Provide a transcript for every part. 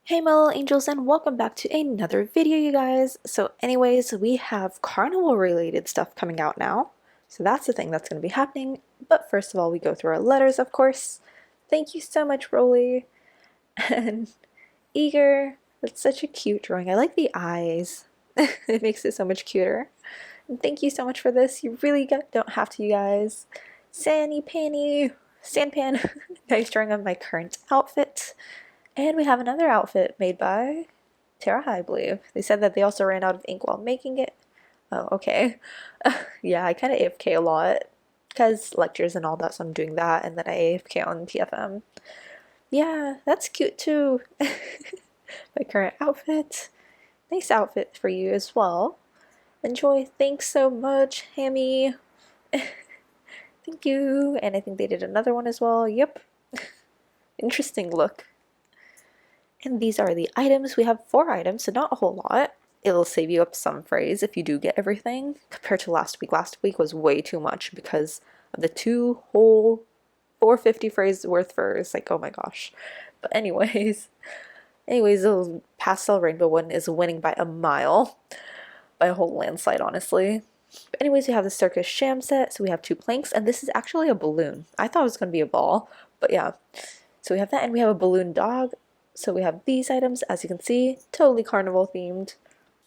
Hey my little angels, and welcome back to another video, you guys. So anyways, we have Carnival related stuff coming out now. So that's the thing that's going to be happening. But first of all, we go through our letters, of course. Thank you so much, Rolly. And Eager. That's such a cute drawing. I like the eyes. It makes it so much cuter. And thank you so much for this. You really don't have to, you guys. Sandy Panny. Sandpan. Nice drawing of my current outfit. And we have another outfit made by Tara, I believe. They said that they also ran out of ink while making it. Oh, okay. Yeah, I kind of AFK a lot because lectures and all that, so I'm doing that, and then I AFK on TFM. Yeah, that's cute too. My current outfit. Nice outfit for you as well. Enjoy. Thanks so much, Hammy. Thank you. And I think they did another one as well. Yep. Interesting look. And these are the items. We have 4 items, so not a whole lot. It'll save you up some phrase if you do get everything compared to last week. Last week was way too much because of the 2 whole 450 phrase worth furs. Like, oh my gosh. But anyways, the pastel rainbow one is winning by a mile. By a whole landslide, honestly. But anyways, we have the circus Sham set. So we have 2 planks, and this is actually a balloon. I thought it was going to be a ball, but yeah. So we have that, and we have a balloon dog. So we have these items, as you can see, totally carnival themed.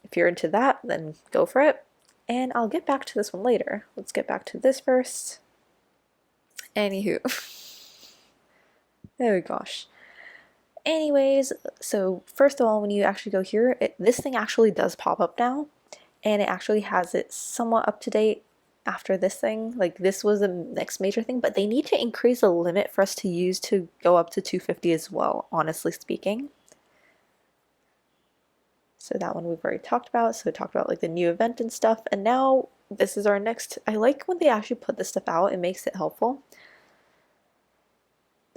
If you're into that, then go for it. And I'll get back to this one later. Let's get back to this first. Anywho. Oh gosh. Anyways, so first of all, when you actually go here, this thing actually does pop up now. And it actually has it somewhat up to date after this thing. Like, this was the next major thing, but they need to increase the limit for us to use to go up to 250 as well, honestly speaking. So that one we've already talked about. So we talked about like the new event and stuff, and now this is our next. I like when they actually put this stuff out. It makes it helpful.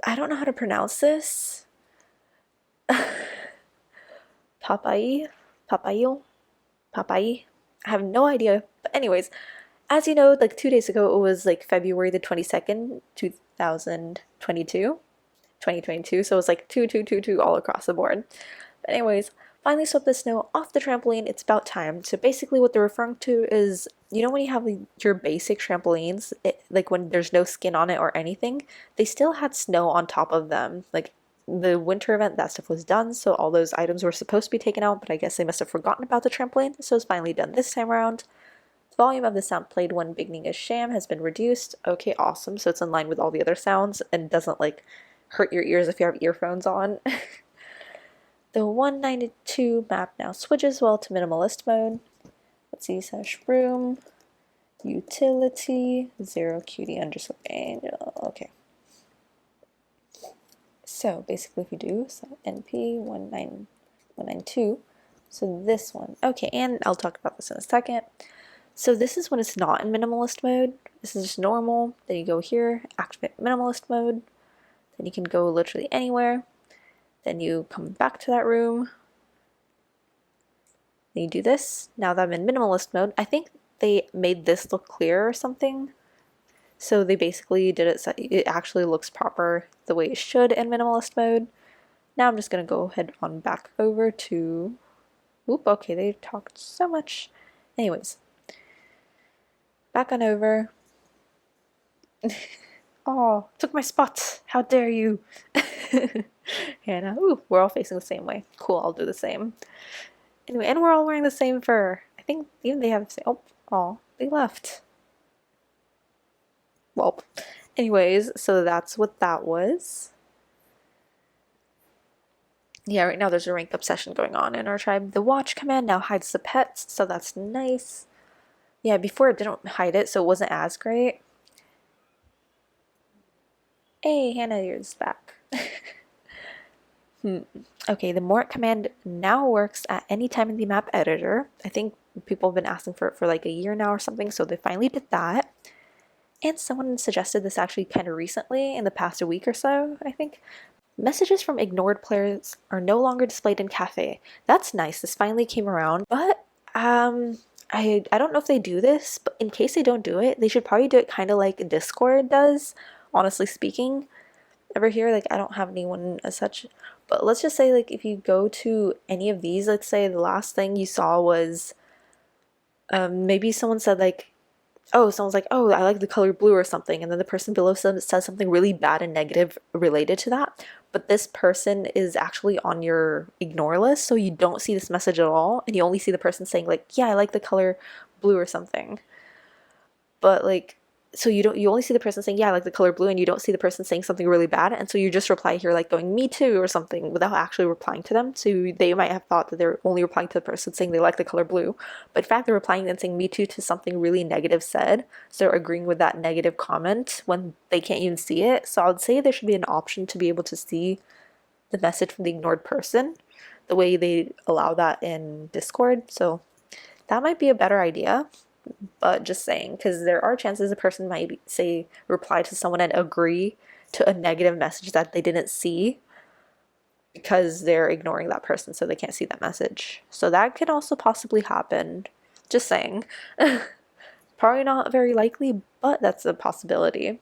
I don't know how to pronounce this. Papai? Papayo? Papai? I have no idea. But anyways, as you know, like 2 days ago, it was like February the 22nd, 2022. 2022, so it was like 2 all across the board. But anyways, finally swept the snow off the trampoline. It's about time. So basically what they're referring to is, you know, when you have like, your basic trampolines, like when there's no skin on it or anything, they still had snow on top of them. Like the winter event, that stuff was done, so all those items were supposed to be taken out, but I guess they must have forgotten about the trampoline, so it's finally done this time around. The volume of the sound played when beginning a sham has been reduced. Okay, awesome. So it's in line with all the other sounds and doesn't like hurt your ears if you have earphones on. The 192 map now switches well to minimalist mode. Let's see, /room, utility, 0cutie_angel. Okay. So basically if you do NP 192, so this one. Okay, and I'll talk about this in a second. So this is when it's not in minimalist mode. This is just normal. Then you go here, activate minimalist mode. Then you can go literally anywhere. Then you come back to that room. Then you do this. Now that I'm in minimalist mode, I think they made this look clearer or something. So they basically did it so it actually looks proper the way it should in minimalist mode. Now I'm just going to go ahead on back over to... Oop, okay, they talked so much. Anyways. Back on over. Oh, took my spot. How dare you? Hannah. Ooh, we're all facing the same way. Cool, I'll do the same. Anyway, and we're all wearing the same fur. I think even they have the same... Oh, they left. Well, anyways, so that's what that was. Yeah, right now there's a rank obsession going on in our tribe. The watch command now hides the pets, so that's nice. Yeah, before it didn't hide it, so it wasn't as great. Hey, Hannah, yours back. Okay, the mort command now works at any time in the map editor. I think people have been asking for it for like a year now or something, so they finally did that. And someone suggested this actually kind of recently, in the past a week or so, I think. Messages from ignored players are no longer displayed in cafe. That's nice, this finally came around, but I don't know if they do this, but in case they don't do it, they should probably do it kind of like Discord does, honestly speaking. Over here, like, I don't have anyone as such, But let's just say, like, if you go to any of these, let's say the last thing you saw was maybe someone said like, oh, someone's like, oh, I like the color blue or something, and then the person below says something really bad and negative related to that, but this person is actually on your ignore list, so you don't see this message at all, and you only see the person saying like, yeah, I like the color blue or something. But like, so you only see the person saying, yeah, I like the color blue, and you don't see the person saying something really bad, and so you just reply here like going me too or something without actually replying to them. So they might have thought that they're only replying to the person saying they like the color blue, but in fact they're replying and saying me too to something really negative said, so they're agreeing with that negative comment when they can't even see it. So I would say there should be an option to be able to see the message from the ignored person the way they allow that in Discord. So that might be a better idea. But just saying, because there are chances a person might say reply to someone and agree to a negative message that they didn't see because they're ignoring that person, so they can't see that message. So that could also possibly happen. Just saying. Probably not very likely, but that's a possibility.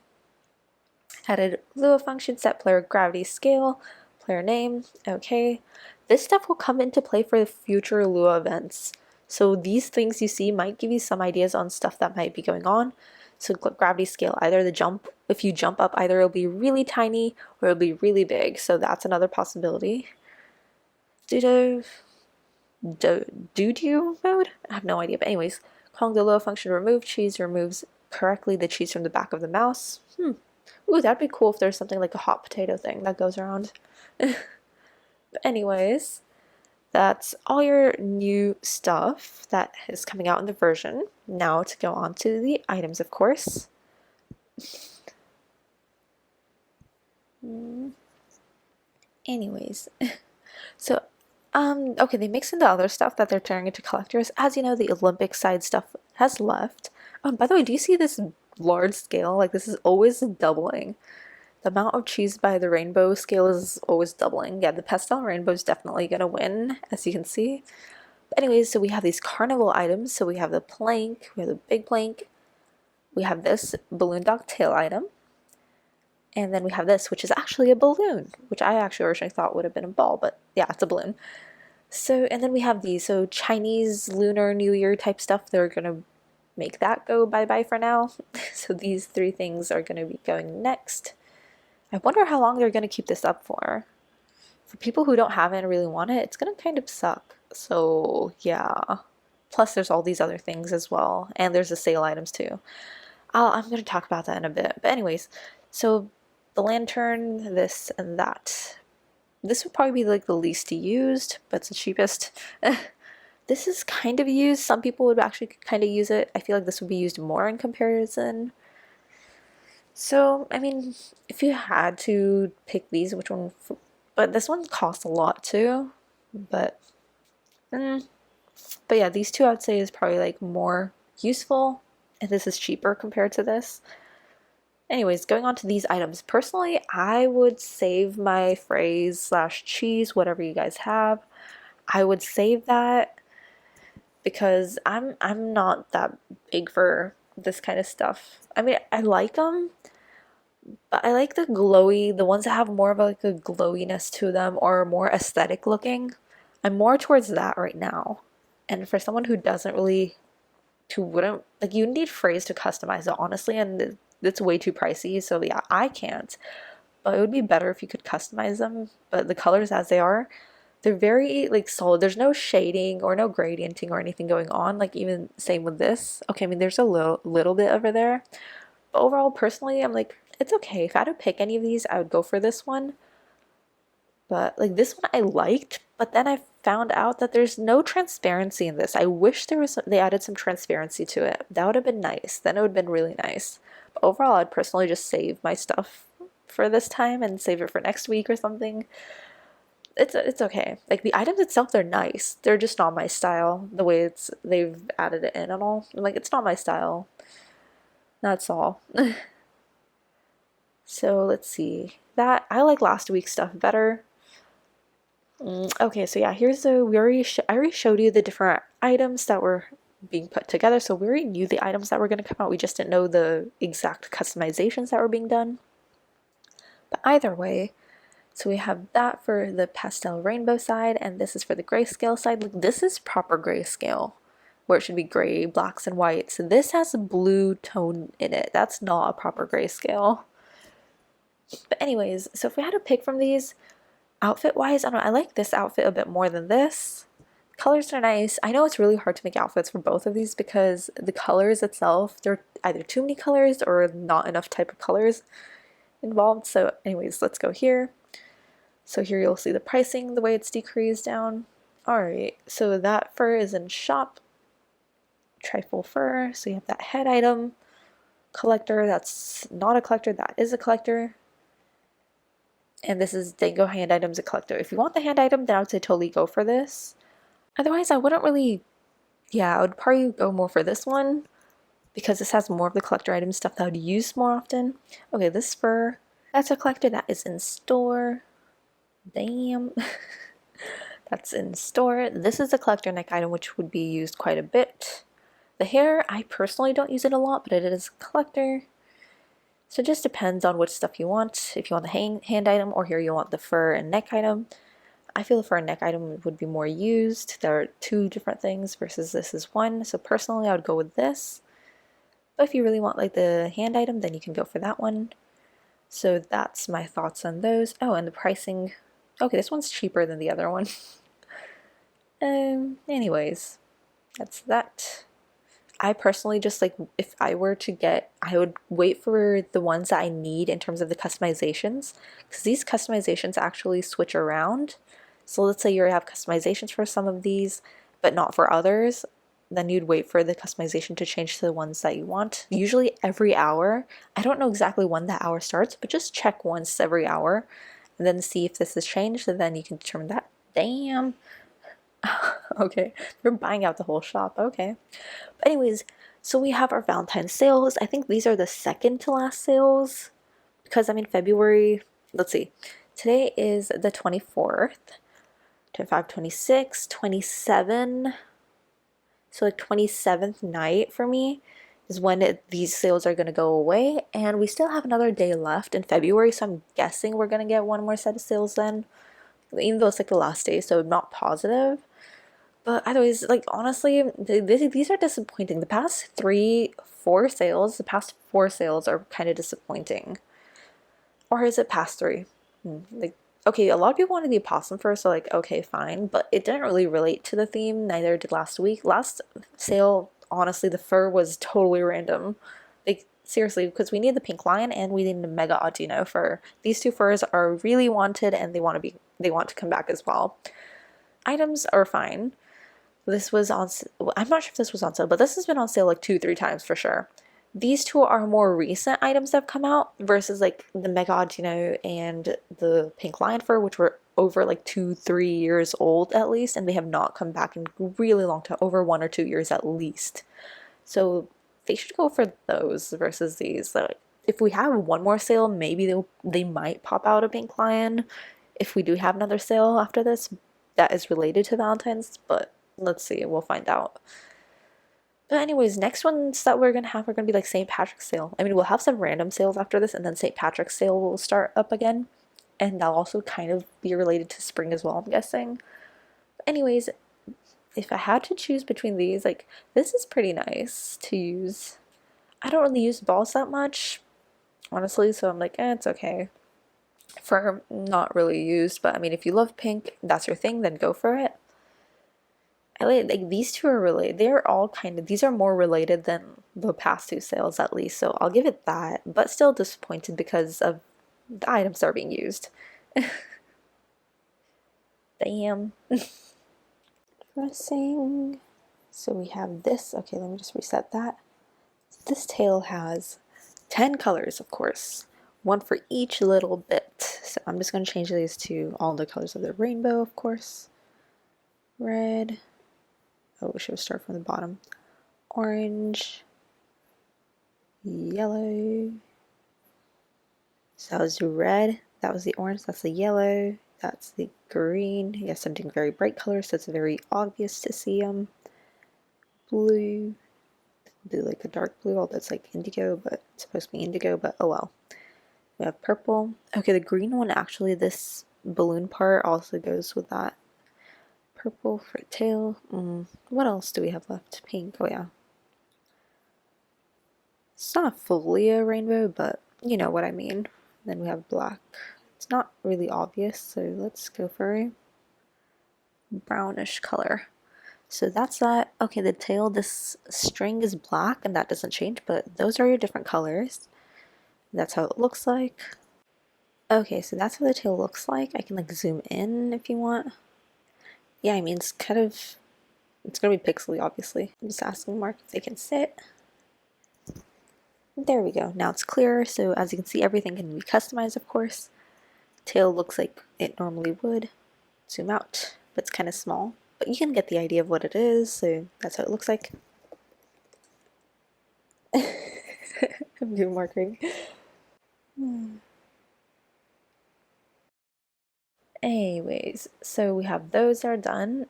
Added Lua function, set player gravity scale, player name. Okay. This stuff will come into play for the future Lua events. So these things you see might give you some ideas on stuff that might be going on. So gravity scale, either the jump, if you jump up, either it'll be really tiny or it'll be really big. So that's another possibility. Do mode? I have no idea. But anyways, calling the Lua function remove cheese removes correctly the cheese from the back of the mouse. Ooh, that'd be cool if there's something like a hot potato thing that goes around. But anyways, that's all your new stuff that is coming out in the version. Now to go on to the items, of course. Anyways, so okay, they mix in the other stuff that they're turning into collectors. As you know, the Olympic side stuff has left. By the way, do you see this large scale? Like, this is always doubling. The amount of cheese by the rainbow scale is always doubling. Yeah, the pastel rainbow is definitely gonna win, as you can see. But anyways, so we have these carnival items. So we have the plank, we have the big plank, we have this balloon dog tail item, and then we have this, which is actually a balloon, which I actually originally thought would have been a ball, but yeah, it's a balloon. So, and then we have these, so Chinese Lunar New Year type stuff, they're gonna make that go bye-bye for now. So these three things are gonna be going next. I wonder how long they're going to keep this up for. For people who don't have it and really want it, it's going to kind of suck. So, yeah. Plus, there's all these other things as well. And there's the sale items too. I'm going to talk about that in a bit. But anyways, so the lantern, this and that. This would probably be like the least used, but it's the cheapest. This is kind of used. Some people would actually kind of use it. I feel like this would be used more in comparison. So, I mean, if you had to pick these, which one? But this one costs a lot too. But yeah, these two I'd say is probably like more useful, and this is cheaper compared to this. Anyways, going on to these items. Personally, I would save my phrase / cheese, whatever you guys have. I would save that because I'm not that big for this kind of stuff. I mean, I like them, but I like the glowy, the ones that have more of like a glowiness to them or more aesthetic looking. I'm more towards that right now. And for someone who doesn't really, who wouldn't, like, you need phrase to customize it, honestly, and it's way too pricey, so yeah, I can't. But it would be better if you could customize them. But the colors as they are, they're very like solid. There's no shading or no gradienting or anything going on. Like, even same with this. Okay, I mean, there's a little bit over there. But overall, personally, I'm like, it's okay. If I had to pick any of these, I would go for this one. But like, this one I liked, but then I found out that there's no transparency in this. I wish they added some transparency to it. That would have been nice. Then it would have been really nice. But overall, I'd personally just save my stuff for this time and save it for next week or something. It's okay. Like, the items itself, they're nice. They're just not my style. The way they've added it in and all. Like, it's not my style. That's all. So let's see. That I like last week's stuff better. Okay, so yeah, here's the I already showed you the different items that were being put together. So we already knew the items that were going to come out. We just didn't know the exact customizations that were being done. But either way, So we have that for the pastel rainbow side, and this is for the grayscale side. Like, this is proper grayscale, where it should be gray, blacks, and whites. So this has a blue tone in it. That's not a proper grayscale. But anyways, so if we had to pick from these, outfit-wise, I don't know, I like this outfit a bit more than this. Colors are nice. I know it's really hard to make outfits for both of these because the colors itself, there are either too many colors or not enough type of colors involved. So anyways, let's go here. So here you'll see the pricing, the way it's decreased down. Alright, so that fur is in shop. Trifle fur, so you have that head item. Collector, that's not a collector, that is a collector. And this is Dango hand items, a collector. If you want the hand item, then I would say totally go for this. Otherwise, I wouldn't really, yeah, I would probably go more for this one because this has more of the collector item stuff that I would use more often. Okay, this fur, that's a collector, that is in store. Damn. That's in store. This is a collector neck item which would be used quite a bit. The hair, I personally don't use it a lot, but it is a collector. So it just depends on which stuff you want. If you want the hand item, or here you want the fur and neck item. I feel the fur and neck item would be more used. There are two different things versus this is one. So personally I would go with this. But if you really want like the hand item, then you can go for that one. So that's my thoughts on those. Oh, and the pricing. Okay, this one's cheaper than the other one. Anyways, that's that. I personally just like, if I were to get, I would wait for the ones that I need in terms of the customizations, because these customizations actually switch around. So let's say you have customizations for some of these, but not for others, then you'd wait for the customization to change to the ones that you want. Usually every hour. I don't know exactly when that hour starts, but just check once every hour and then see if this has changed, and then you can determine that. Damn. Okay, they're buying out the whole shop. Okay. But anyways, so we have our Valentine sales. I think these are the second to last sales because I'm in February. Let's see. Today is the 24th, 25, 26, 27. So like 27th night for me is when these sales are going to go away. And we still have another day left in February. So I'm guessing we're going to get one more set of sales then. Even though it's like the last day, so I'm not positive. But otherwise, like honestly, these are disappointing. The past four sales are kind of disappointing. Or is it past three? Like, okay, a lot of people wanted the opossum fur, so like, okay, fine. But it didn't really relate to the theme, neither did last week. Last sale, honestly, the fur was totally random. Like, seriously, because we need the pink lion and we need the mega Audino fur. These two furs are really wanted and they want to come back as well. Items are fine. This was on, I'm not sure if this was on sale, but this has been on sale like 2-3 times for sure. These two are more recent items that have come out versus like the Mega Audino and the Pink Lion Fur, which were over like 2-3 years old at least, and they have not come back in really long time, over 1 or 2 years at least. So they should go for those versus these. Like, if we have one more sale, maybe they might pop out a Pink Lion if we do have another sale after this that is related to Valentine's, but let's see, we'll find out. But anyways, next ones that we're gonna have are gonna be like St. Patrick's sale. I mean, we'll have some random sales after this, and then St. Patrick's sale will start up again, and that'll also kind of be related to spring as well, I'm guessing. But anyways, if I had to choose between these, like, this is pretty nice to use. I don't really use balls that much, honestly, so I'm like, it's okay. For not really used, but I mean, if you love pink, that's your thing, then go for it. I like these two are related. They're all kind of, these are more related than the past two sales at least, so I'll give it that, but still disappointed because of the items that are being used. Damn. Pressing. So we have this. Okay, let me just reset that. This tail has 10 colors, of course. One for each little bit. So I'm just going to change these to all the colors of the rainbow, of course. Red. Oh, we should start from the bottom. Orange. Yellow. So that was the red. That was the orange. That's the yellow. That's the green. You have something very bright colors, so it's very obvious to see them. Blue. Blue, like a dark blue, although it's like indigo, but it's supposed to be indigo, but oh well. We have purple. Okay, the green one, actually, this balloon part also goes with that. Purple for tail. What else do we have left? Pink. Oh yeah. It's not fully a rainbow, but you know what I mean. Then we have black. It's not really obvious, so let's go for a brownish color. So that's that. Okay, the tail, this string is black and that doesn't change, but those are your different colors. That's how it looks like. Okay, so that's what the tail looks like. I can like zoom in if you want. Yeah, I mean, it's gonna be pixely, obviously. I'm just asking Mark if they can sit. There we go. Now it's clearer, so as you can see, everything can be customized, of course. Tail looks like it normally would. Zoom out, but it's kind of small. But you can get the idea of what it is, so that's how it looks like. I'm doing marking. Anyways, so we have those are done.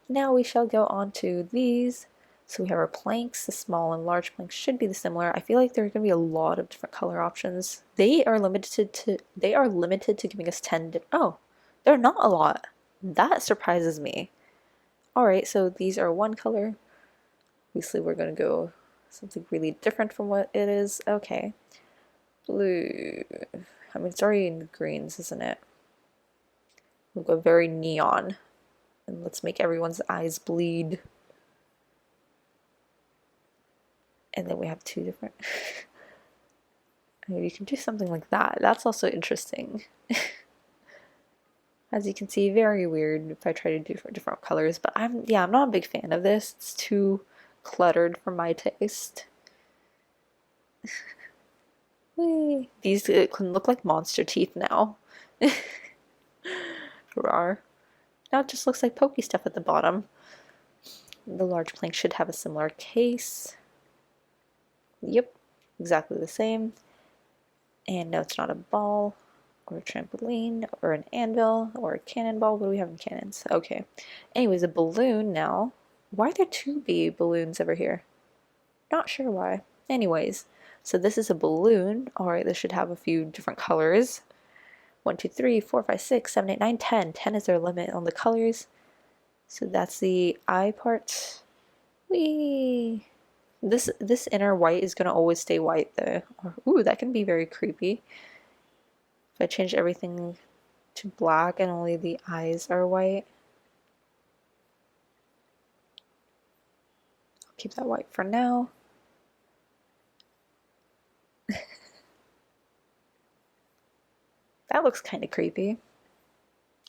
Now we shall go on to these. So we have our planks. The small and large planks should be similar. I feel like there are going to be a lot of different color options. They are limited to giving us 10 oh, they're not a lot. That surprises me. Alright, so these are one color. Obviously we're going to go something really different from what it is. Okay. Blue. I mean, it's already in greens, isn't it? We'll go very neon. And let's make everyone's eyes bleed. And then we have two different... Maybe you can do something like that. That's also interesting. As you can see, very weird if I try to do different colors. But I'm not a big fan of this. It's too cluttered for my taste. These can look like monster teeth now. Rawr. Now it just looks like pokey stuff at the bottom. The large plank should have a similar case. Yep, exactly the same. And no, it's not a ball or a trampoline or an anvil or a cannonball. What do we have in cannons? Okay. Anyways, a balloon now. Why are there two bee balloons over here? Not sure why. Anyways, so this is a balloon. Alright, this should have a few different colors. 1, 2, 3, 4, 5, 6, 7, 8, 9, 10. 10 is their limit on the colors. So that's the eye part. Whee! This inner white is gonna always stay white though. Ooh, that can be very creepy. If I change everything to black and only the eyes are white. I'll keep that white for now. That looks kind of creepy.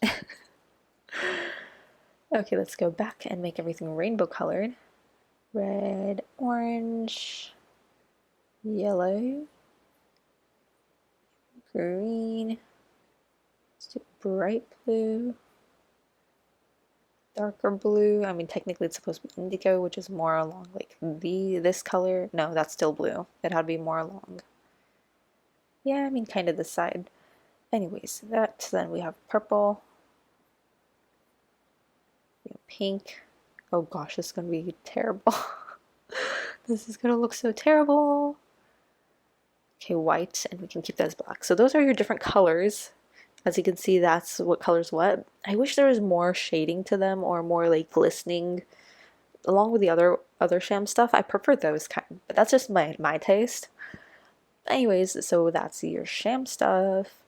Okay, let's go back and make everything rainbow colored. Red, orange, yellow, green, let's do bright blue, darker blue. I mean, technically it's supposed to be indigo, which is more along like this color. No, that's still blue. It had to be more along. Yeah, I mean, kind of this side. Anyways, then we have purple, we have pink. Oh gosh, this is gonna be terrible. This is gonna look so terrible. Okay, white, and we can keep that as black. So those are your different colors. As you can see, that's what colors what. I wish there was more shading to them or more like glistening along with the other Sham stuff. I prefer those kind, but that's just my taste. Anyways, so that's your Sham stuff.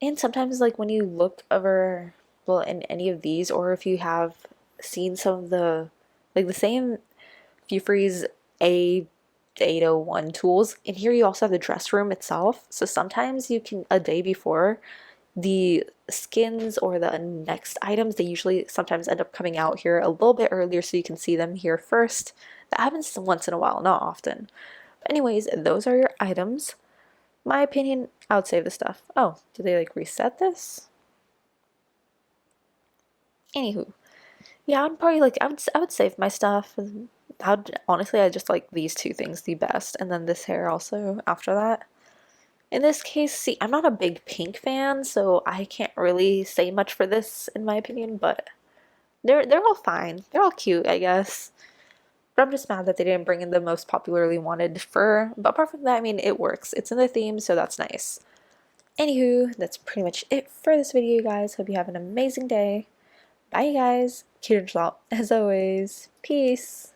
And sometimes like when you look over, well, in any of these, or if you have seen some of the like the same Fufreeze A801 tools, in here you also have the dress room itself. So sometimes you can, a day before, the skins or the next items, they usually sometimes end up coming out here a little bit earlier so you can see them here first. That happens once in a while, not often. But anyways, those are your items. My opinion, I would save the stuff. Oh, did they like reset this? Anywho, yeah, I'd probably like, I would save my stuff. Honestly, I just like these two things the best, and then this hair also after that. In this case, see, I'm not a big pink fan, so I can't really say much for this in my opinion, but they're all fine. They're all cute, I guess. But I'm just mad that they didn't bring in the most popularly wanted fur. But apart from that, I mean, it works. It's in the theme, so that's nice. Anywho, that's pretty much it for this video, you guys. Hope you have an amazing day. Bye, you guys. Cute and out as always. Peace.